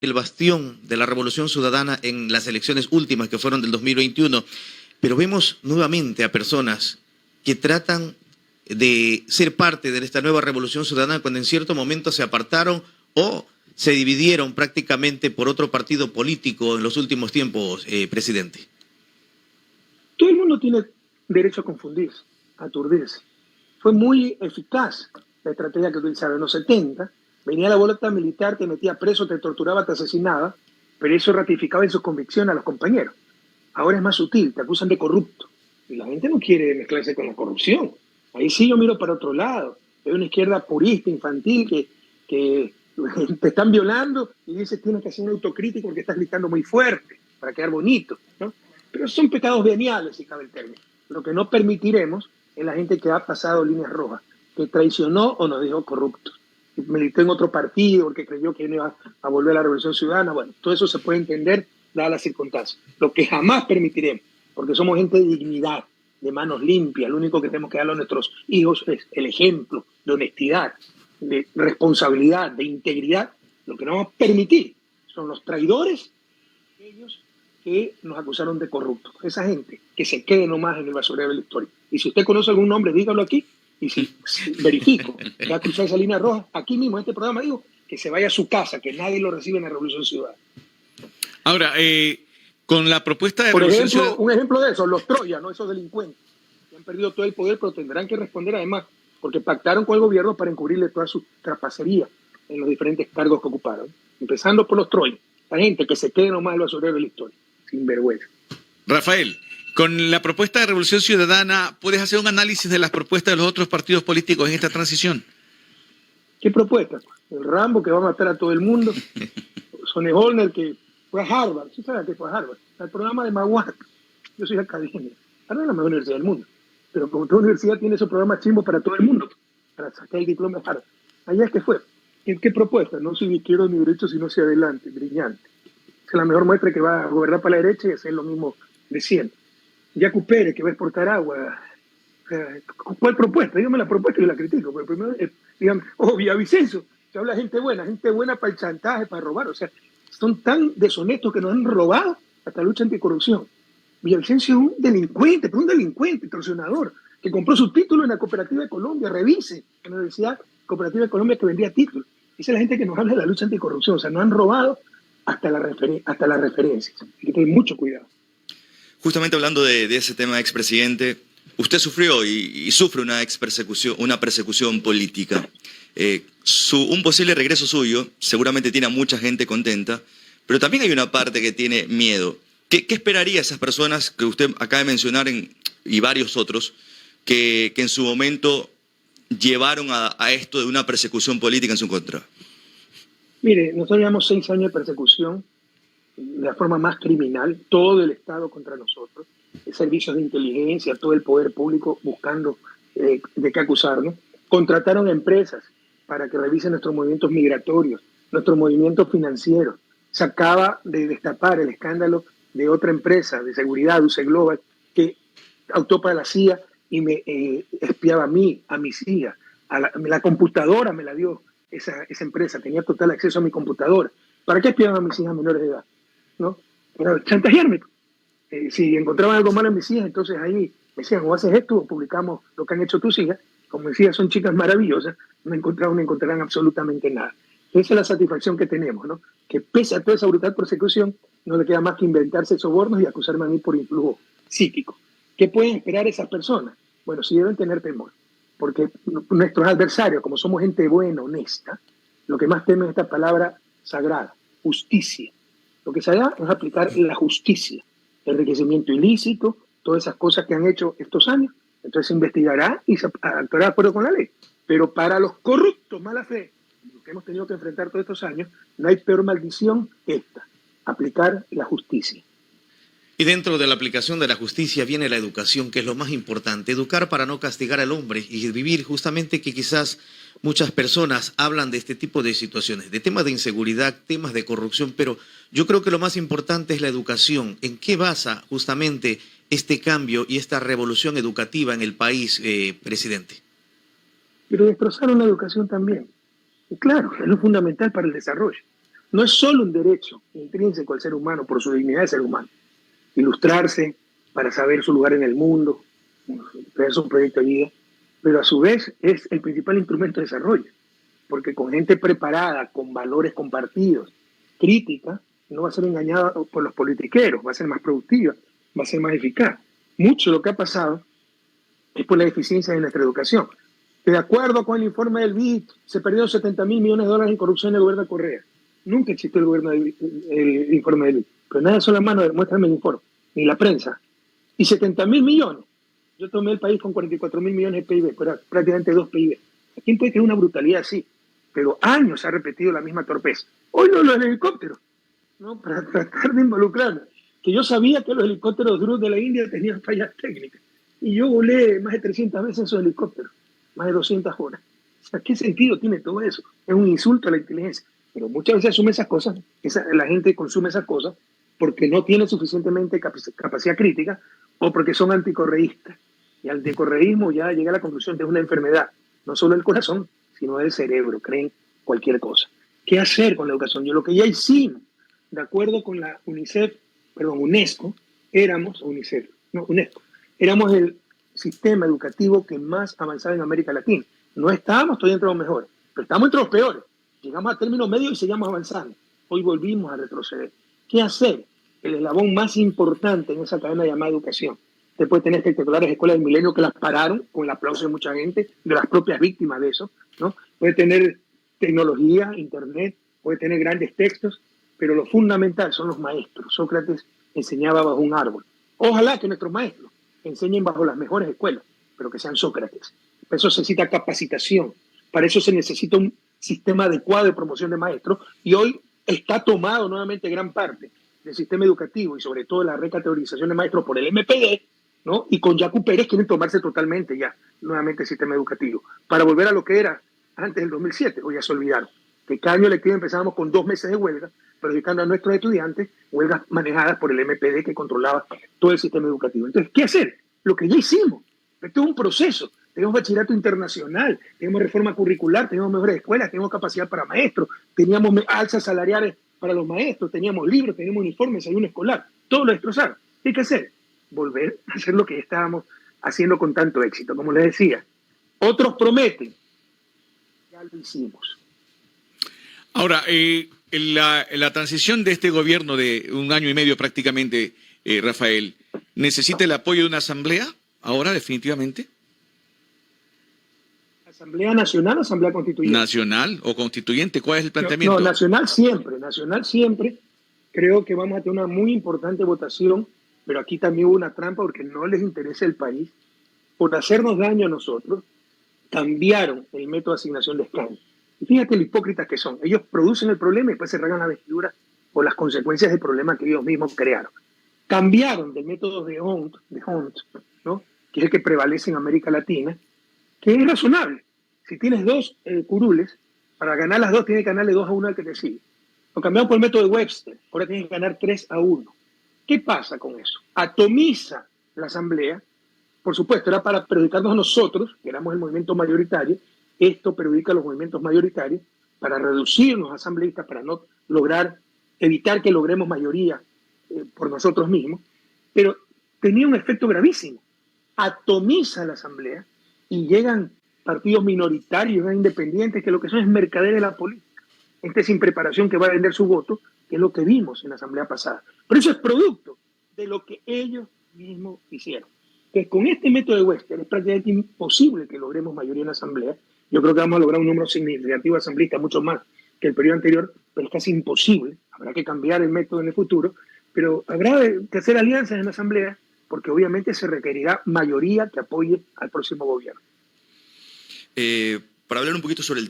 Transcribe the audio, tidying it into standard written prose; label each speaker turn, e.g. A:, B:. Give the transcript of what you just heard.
A: el bastión de la Revolución Ciudadana en las elecciones últimas que fueron del 2021, pero vemos nuevamente a personas que tratan de ser parte de esta nueva Revolución Ciudadana cuando en cierto momento se apartaron o se dividieron prácticamente por otro partido político en los últimos tiempos, presidente.
B: Todo el mundo tiene derecho a confundirse, a aturdirse. Fue muy eficaz la estrategia que utilizaron en los 70. Venía la boleta militar, te metía preso, te torturaba, te asesinaba, pero eso ratificaba en su convicción a los compañeros. Ahora es más sutil, te acusan de corrupto. Y la gente no quiere mezclarse con la corrupción. Ahí sí yo miro para otro lado. Hay una izquierda purista, infantil, que te están violando y dices tienes que hacer un autocrítico porque estás gritando muy fuerte para quedar bonito, ¿no? Pero son pecados veniales, si cabe el término. Lo que no permitiremos es la gente que ha pasado líneas rojas, que traicionó o nos dijo corruptos. Militó en otro partido porque creyó que no iba a volver a la Revolución Ciudadana. Bueno, todo eso se puede entender dadas las circunstancias. Lo que jamás permitiremos, porque somos gente de dignidad, de manos limpias, lo único que tenemos que darle a nuestros hijos es el ejemplo de honestidad, de responsabilidad, de integridad. Lo que no vamos a permitir son los traidores, aquellos que nos acusaron de corruptos. Esa gente que se quede nomás en el basurero de la historia. Y si usted conoce algún nombre, dígalo aquí. Y si verifico que ha cruzado esa línea roja, aquí mismo en este programa digo que se vaya a su casa, que nadie lo recibe en la Revolución Ciudadana.
A: Ahora, con la propuesta de
B: Por
A: Revolución
B: ejemplo,
A: Ciudadana...
B: un ejemplo de eso, los Troya, ¿no? Esos delincuentes que han perdido todo el poder, pero tendrán que responder además, porque pactaron con el gobierno para encubrirle toda su trapacería en los diferentes cargos que ocuparon. Empezando por los Troya, la gente que se quede nomás en el basurero de la historia, sin vergüenza.
A: Rafael, con la propuesta de Revolución Ciudadana, ¿puedes hacer un análisis de las propuestas de los otros partidos políticos en esta transición?
B: ¿Qué propuestas? El Rambo que va a matar a todo el mundo, Sonny Holner que fue a Harvard, ¿sí sabe que fue a Harvard? El programa de Maguac, yo soy académico, Harvard es la mejor universidad del mundo, pero como toda universidad tiene esos programas chimbos para todo el mundo, para sacar el diploma de Harvard. Allá es que fue. ¿Qué propuesta? No soy ni izquierdo ni derecho, sino hacia adelante, brillante. Es la mejor muestra que va a gobernar para la derecha y hacer lo mismo de siempre. Yacu Pérez, que va a exportar agua. ¿Cuál propuesta? Dígame la propuesta y yo la critico. Pero primero, dígame, Villavicencio, que habla gente buena para el chantaje, para robar. O sea, son tan deshonestos que nos han robado hasta la lucha anticorrupción. Villavicencio es un delincuente, pero un delincuente, extorsionador, que compró su título en la Cooperativa de Colombia. Revise, en la Universidad Cooperativa de Colombia que vendía títulos. Esa es la gente que nos habla de la lucha anticorrupción. O sea, nos han robado hasta las referencias. Hay que tener mucho cuidado.
C: Justamente hablando de ese tema, expresidente, usted sufrió y sufre una persecución política. Un posible regreso suyo seguramente tiene a mucha gente contenta, pero también hay una parte que tiene miedo. ¿Qué esperaría esas personas que usted acaba de mencionar y varios otros que en su momento llevaron a esto de una persecución política en su contra?
B: Mire, nosotros llevamos 6 años de persecución de la forma más criminal, todo el Estado contra nosotros, servicios de inteligencia, todo el poder público buscando de qué acusarnos. Contrataron empresas para que revisen nuestros movimientos migratorios, nuestros movimientos financieros. Se acaba de destapar el escándalo de otra empresa de seguridad, UC Global, que optó para la CIA y me espiaba a mí, a mis hijas. La computadora me la dio esa empresa, tenía total acceso a mi computadora. ¿Para qué espiaban a mis hijas menores de edad? ¿No? Para chantajearme. Si encontraban algo malo en mis hijas, entonces ahí me decían, o haces esto o publicamos lo que han hecho tus hijas. Como decía, son chicas maravillosas, no encontrarán absolutamente nada. Esa es la satisfacción que tenemos, ¿no? Que pese a toda esa brutal persecución, no le queda más que inventarse sobornos y acusarme a mí por influjo psíquico. ¿Qué pueden esperar esas personas? Bueno, sí deben tener temor, porque nuestros adversarios, como somos gente buena, honesta, lo que más temen es esta palabra sagrada, justicia. Lo que se hará es aplicar la justicia, el enriquecimiento ilícito, todas esas cosas que han hecho estos años. Entonces se investigará y se actuará de acuerdo con la ley. Pero para los corruptos, mala fe, lo que hemos tenido que enfrentar todos estos años, no hay peor maldición que esta, aplicar la justicia.
A: Y dentro de la aplicación de la justicia viene la educación, que es lo más importante. Educar para no castigar al hombre y vivir justamente que quizás muchas personas hablan de este tipo de situaciones, de temas de inseguridad, temas de corrupción, pero yo creo que lo más importante es la educación. ¿En qué basa justamente este cambio y esta revolución educativa en el país, presidente?
B: Pero destrozaron la educación también. Y claro, es lo fundamental para el desarrollo. no es solo un derecho intrínseco al ser humano por su dignidad de ser humano. Ilustrarse para saber su lugar en el mundo, crear su proyecto de vida, pero a su vez es el principal instrumento de desarrollo, porque con gente preparada, con valores compartidos, crítica, no va a ser engañada por los politiqueros, va a ser más productiva, va a ser más eficaz. Mucho de lo que ha pasado es por la deficiencia de nuestra educación. De acuerdo con el informe del BID, se perdieron $70.000 millones en corrupción en el gobierno de Correa. Nunca existió el informe del BID, pero nada sola mano, muéstrame el informe, ni la prensa. Y 70.000 millones. Yo tomé el país con 44.000 millones de PIB, pero prácticamente 2 PIB. ¿A quién puede creer una brutalidad así? Pero años se ha repetido la misma torpeza. Hoy no los helicópteros, ¿no? Para tratar de involucrarme. Que yo sabía que los helicópteros Drus de la India tenían fallas técnicas. Y yo volé más de 300 veces esos helicópteros, más de 200 horas. O sea, ¿qué sentido tiene todo eso? Es un insulto a la inteligencia. Pero muchas veces asume esas cosas, la gente consume esas cosas porque no tiene suficientemente capacidad crítica o porque son anticorreístas. Y al anticorreísmo ya llega a la conclusión que es una enfermedad, no solo del corazón, sino del cerebro, creen cualquier cosa. ¿Qué hacer con la educación? Yo lo que ya hicimos, de acuerdo con la UNESCO, éramos el sistema educativo que más avanzaba en América Latina. No estábamos todavía entre los mejores, pero estamos entre los peores. Llegamos a término medio y seguimos avanzando. Hoy volvimos a retroceder. ¿Qué hacer? El eslabón más importante en esa cadena llamada educación. Usted puede tener espectaculares escuelas del milenio que las pararon con el aplauso de mucha gente, de las propias víctimas de eso, ¿no? Puede tener tecnología, internet, puede tener grandes textos, pero lo fundamental son los maestros. Sócrates enseñaba bajo un árbol. Ojalá que nuestros maestros enseñen bajo las mejores escuelas, pero que sean Sócrates. Para eso se necesita capacitación, para eso se necesita un sistema adecuado de promoción de maestros, y hoy está tomado nuevamente gran parte del sistema educativo y sobre todo la recategorización de maestros por el MPD, ¿no? Y con Yacu Pérez quieren tomarse totalmente ya nuevamente el sistema educativo para volver a lo que era antes del 2007, o ya se olvidaron. Que cada año lectivo empezábamos con 2 meses de huelga, perjudicando a nuestros estudiantes, huelgas manejadas por el MPD que controlaba todo el sistema educativo. Entonces, ¿qué hacer? Lo que ya hicimos. Esto es un proceso. Tenemos bachillerato internacional, tenemos reforma curricular, tenemos mejores escuelas, tenemos capacidad para maestros, teníamos alzas salariales para los maestros, teníamos libros, teníamos uniformes, desayuno escolar. Todo lo destrozaron. ¿Qué hay que hacer? Volver a hacer lo que estábamos haciendo con tanto éxito. Como les decía, otros prometen. Ya lo hicimos.
D: Ahora, la transición de este gobierno de 1 año y medio prácticamente, Rafael, ¿necesita el apoyo de una asamblea ahora definitivamente?
B: ¿Asamblea nacional o asamblea constituyente?
D: ¿Nacional o constituyente? ¿Cuál es el planteamiento?
B: No, nacional siempre. Creo que vamos a tener una muy importante votación, pero aquí también hubo una trampa porque no les interesa el país. Por hacernos daño a nosotros, cambiaron el método de asignación de escaños. Y fíjate lo hipócritas que son. Ellos producen el problema y después se regan la vestidura por las consecuencias del problema que ellos mismos crearon. Cambiaron del método de Hunt, ¿no? Que es el que prevalece en América Latina, que es razonable. Si tienes 2 curules, para ganar las 2 tienes que ganarle 2-1 al que te sigue. Lo cambiaron por el método de Webster, ahora tienes que ganar 3-1. ¿Qué pasa con eso? Atomiza la asamblea. Por supuesto, era para perjudicarnos a nosotros, que éramos el movimiento mayoritario. Esto perjudica a los movimientos mayoritarios para reducirnos a asambleístas, para no evitar que logremos mayoría por nosotros mismos. Pero tenía un efecto gravísimo. Atomiza la asamblea y llegan partidos minoritarios, independientes, que lo que son es mercaderes de la política. Gente sin preparación que va a vender su voto, que es lo que vimos en la asamblea pasada. Pero eso es producto de lo que ellos mismos hicieron. Entonces, con este método de Webster es prácticamente imposible que logremos mayoría en la asamblea. Yo creo que vamos a lograr un número significativo de asambleístas, mucho más que el periodo anterior, pero es casi imposible. Habrá que cambiar el método en el futuro, pero habrá que hacer alianzas en la asamblea, porque obviamente se requerirá mayoría que apoye al próximo gobierno.
C: Para hablar un poquito sobre el tema